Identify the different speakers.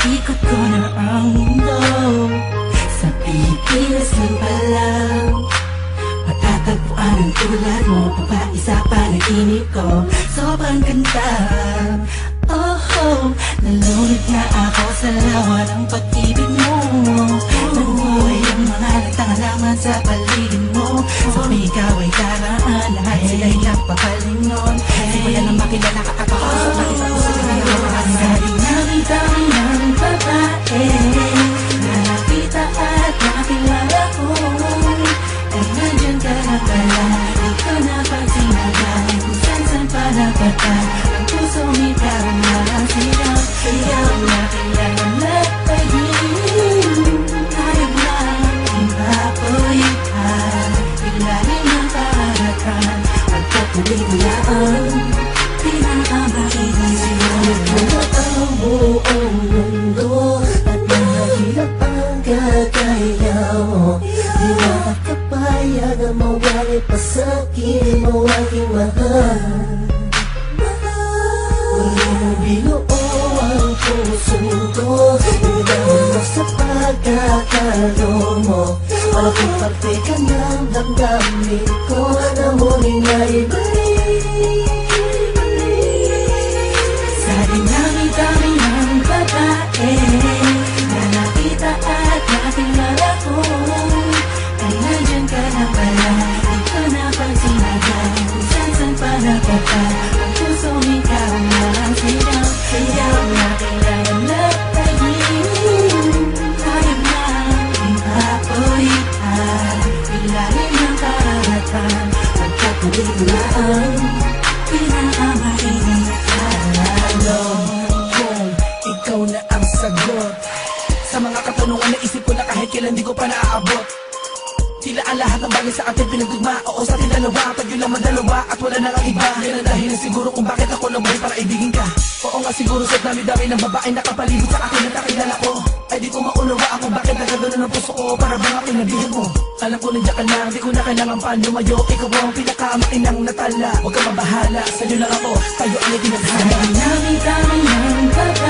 Speaker 1: Ikot ko na ang mundo. Sa Pilipinas lang pala matatagpuan ang tulad mo. Babae sa panaginip ko, sobrang ganda. Oh, nalunod na ako sa lawa ng pag-ibig mo. Nabuhay ang mga nagtangalaman sa paligid mo. Sumigaw ay daraan, lahat sila'y nagpapalingon. Simula na makilala ka ako, sa nakita ko sa pinagawa. Sa dinami-dami ng babae na nakita at nakilala ko, ay nandyan ka na pala. Di ko napansin agad kung saan pa napadaan. Ang puso ikaw na lang sigaw. Sigaw na kailangan nagpahing. Hayag lang ipapoyitan. Ilalim ng karagatan. Pagkatuloy mo yan, pinakamakinig sinulit mo ang buong mundo. At mahirap ang kagaya mo. Di makakapayag na mawali pa sa'kin mo aking mahal. Binuo ang puso ko, ibigay mo sa pagkakalo mo. Malaking parte ka ng damdamin ko na muling naibalik. Sa dinami-dami ng babae na nakita at nakilala ko, ay nandyan ka na pala. Di ko napansin agad kung saan pa napadaan. Ang pusong ikaw na lang sigaw. Sigaw na kailangan nagtahing. Hayag na ipapoyitan. Ilalim ng karagatan. Pagkatuloy mo na ang pinakamakinig ka.
Speaker 2: Alam kong ikaw na ang sagot sa mga katanungan na isip ko na kahit kailan di ko pa naaabot. Tila ang lahat ng bagay sa ating pinagdugma. Oo, sa ating dalawa, tayo lang madalawa at wala nang iba. Yan ang dahilan siguro kung bakit ako nabuhay para ibigin ka. Oo nga siguro sa dami-dami ng babae nakapalibot sa akin at nakilala ko, ay di ko maunawa ako bakit nagagano ng puso ko. Para bang aking nabihin mo. Alam ko nandiyan ka lang, di ko na kailangan pa lumayo. Ikaw ang pinakamakinang natala. Huwag kang mabahala, sa'yo lang ako, tayo ang itinadhana.
Speaker 1: Sa dinami-dami ng babae